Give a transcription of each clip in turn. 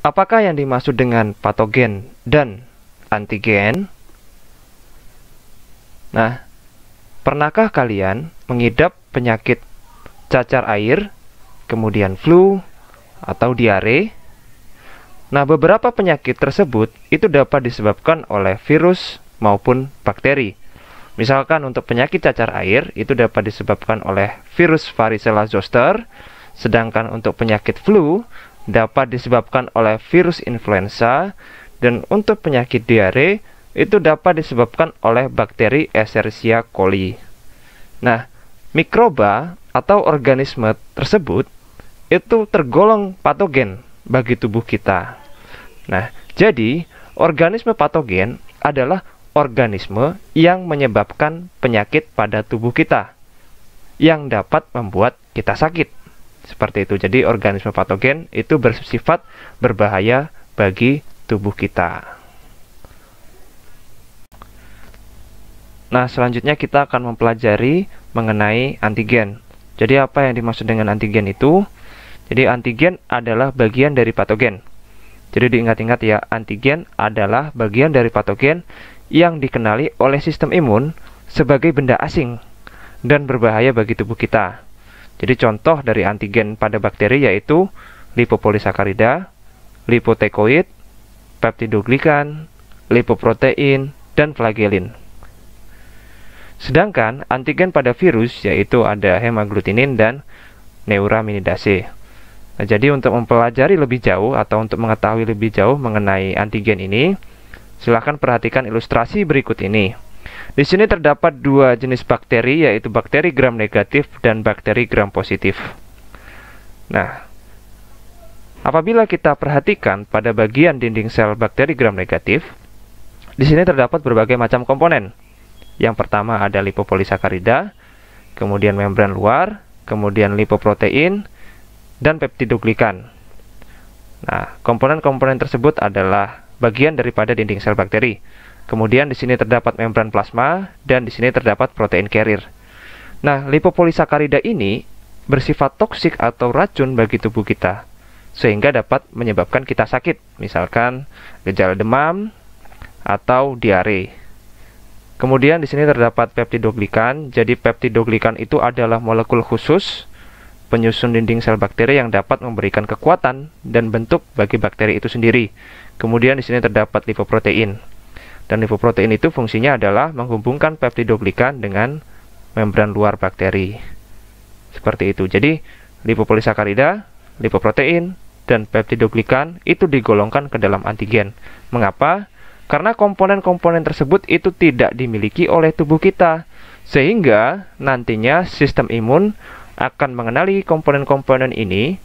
apakah yang dimaksud dengan patogen dan antigen? Nah, pernahkah kalian mengidap penyakit cacar air, kemudian flu, atau diare? Nah, beberapa penyakit tersebut itu dapat disebabkan oleh virus maupun bakteri. Misalkan untuk penyakit cacar air itu dapat disebabkan oleh virus varicella zoster, sedangkan untuk penyakit flu dapat disebabkan oleh virus influenza, dan untuk penyakit diare itu dapat disebabkan oleh bakteri Escherichia coli. Nah, mikroba atau organisme tersebut itu tergolong patogen bagi tubuh kita. Nah, jadi organisme patogen adalah organisme yang menyebabkan penyakit pada tubuh kita yang dapat membuat kita sakit. Seperti itu. Jadi organisme patogen itu bersifat berbahaya bagi tubuh kita. Nah, selanjutnya kita akan mempelajari mengenai antigen. Jadi apa yang dimaksud dengan antigen itu? Jadi antigen adalah bagian dari patogen. Jadi diingat-ingat ya, antigen adalah bagian dari patogen yang dikenali oleh sistem imun sebagai benda asing dan berbahaya bagi tubuh kita. Jadi contoh dari antigen pada bakteri yaitu lipopolisakarida, lipotekoid, peptidoglikan, lipoprotein, dan flagellin. Sedangkan antigen pada virus yaitu ada hemagglutinins dan neuraminidase. Nah, jadi untuk mempelajari lebih jauh atau untuk mengetahui lebih jauh mengenai antigen ini, silakan perhatikan ilustrasi berikut ini. Di sini terdapat dua jenis bakteri yaitu bakteri gram negatif dan bakteri gram positif. Nah, apabila kita perhatikan pada bagian dinding sel bakteri gram negatif, di sini terdapat berbagai macam komponen. Yang pertama ada lipopolisakarida, kemudian membran luar, kemudian lipoprotein, dan peptidoglikan. Nah, komponen-komponen tersebut adalah bagian daripada dinding sel bakteri. Kemudian di sini terdapat membran plasma dan di sini terdapat protein carrier. Nah, lipopolisakarida ini bersifat toksik atau racun bagi tubuh kita sehingga dapat menyebabkan kita sakit, misalkan gejala demam atau diare. Kemudian di sini terdapat peptidoglikan. Jadi peptidoglikan itu adalah molekul khusus penyusun dinding sel bakteri yang dapat memberikan kekuatan dan bentuk bagi bakteri itu sendiri. Kemudian di sini terdapat lipoprotein. Dan lipoprotein itu fungsinya adalah menghubungkan peptidoglikan dengan membran luar bakteri. Seperti itu. Jadi lipopolisakarida, lipoprotein, dan peptidoglikan itu digolongkan ke dalam antigen. Mengapa? Karena komponen-komponen tersebut itu tidak dimiliki oleh tubuh kita, sehingga nantinya sistem imun akan mengenali komponen-komponen ini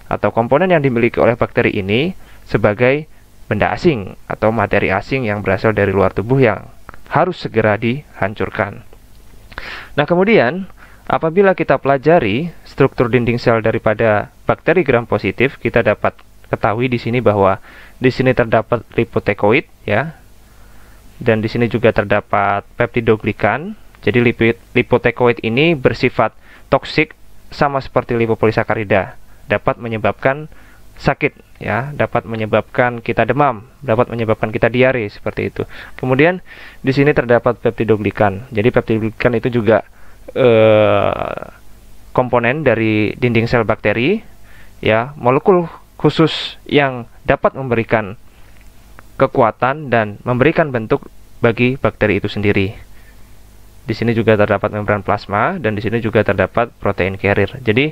atau komponen yang dimiliki oleh bakteri ini sebagai benda asing atau materi asing yang berasal dari luar tubuh yang harus segera dihancurkan. Nah, kemudian apabila kita pelajari struktur dinding sel daripada bakteri gram positif, kita dapat ketahui di sini bahwa di sini terdapat lipotekoid ya. Dan di sini juga terdapat peptidoglikan. Jadi lipotekoid ini bersifat toksik sama seperti lipopolisakarida, dapat menyebabkan sakit ya, dapat menyebabkan kita demam, dapat menyebabkan kita diare seperti itu. Kemudian di sini terdapat peptidoglikan. Jadi peptidoglikan itu juga komponen dari dinding sel bakteri ya, molekul khusus yang dapat memberikan kekuatan dan memberikan bentuk bagi bakteri itu sendiri. Di sini juga terdapat membran plasma dan di sini juga terdapat protein carrier. Jadi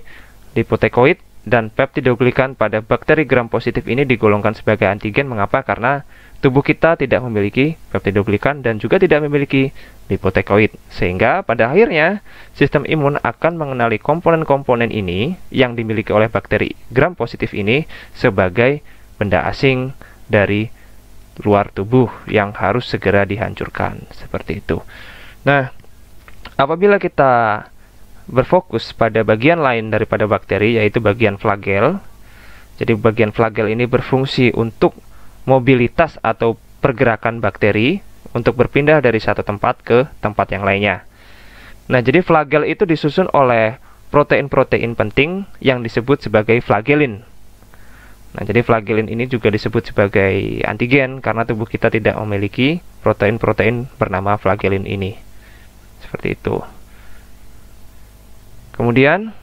lipotekoid dan peptidoglikan pada bakteri gram positif ini digolongkan sebagai antigen. Mengapa? Karena tubuh kita tidak memiliki peptidoglikan dan juga tidak memiliki lipotekoid. Sehingga pada akhirnya sistem imun akan mengenali komponen-komponen ini yang dimiliki oleh bakteri gram positif ini sebagai benda asing dari luar tubuh yang harus segera dihancurkan. Seperti itu. Nah, apabila kita berfokus pada bagian lain daripada bakteri, yaitu bagian flagel. Jadi bagian flagel ini berfungsi untuk mobilitas atau pergerakan bakteri untuk berpindah dari satu tempat ke tempat yang lainnya. Nah, jadi flagel itu disusun oleh protein-protein penting yang disebut sebagai flagellin. Nah, jadi flagellin ini juga disebut sebagai antigen karena tubuh kita tidak memiliki protein-protein bernama flagellin ini. Seperti itu. Kemudian,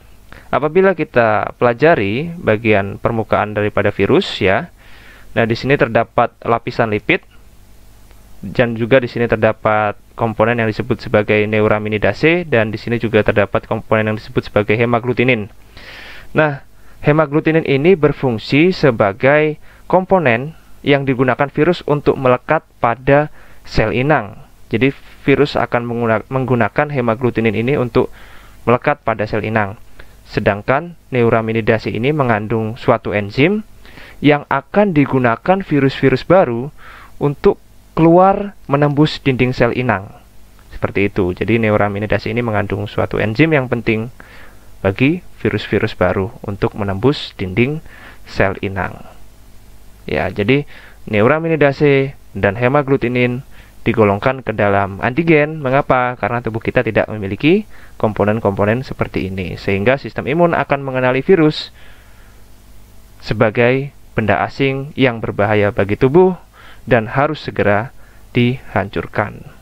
apabila kita pelajari bagian permukaan daripada virus ya. Nah, di sini terdapat lapisan lipid dan juga di sini terdapat komponen yang disebut sebagai neuraminidase dan di sini juga terdapat komponen yang disebut sebagai hemaglutinin. Nah, hemaglutinin ini berfungsi sebagai komponen yang digunakan virus untuk melekat pada sel inang. Jadi virus akan menggunakan hemaglutinin ini untuk melekat pada sel inang. Sedangkan neuraminidase ini mengandung suatu enzim yang akan digunakan virus-virus baru untuk keluar menembus dinding sel inang. Seperti itu. Jadi neuraminidase ini mengandung suatu enzim yang penting bagi virus-virus baru untuk menembus dinding sel inang. Ya, jadi neuraminidase dan hemaglutinin digolongkan ke dalam antigen. Mengapa? Karena tubuh kita tidak memiliki komponen-komponen seperti ini. Sehingga sistem imun akan mengenali virus sebagai benda asing yang berbahaya bagi tubuh dan harus segera dihancurkan.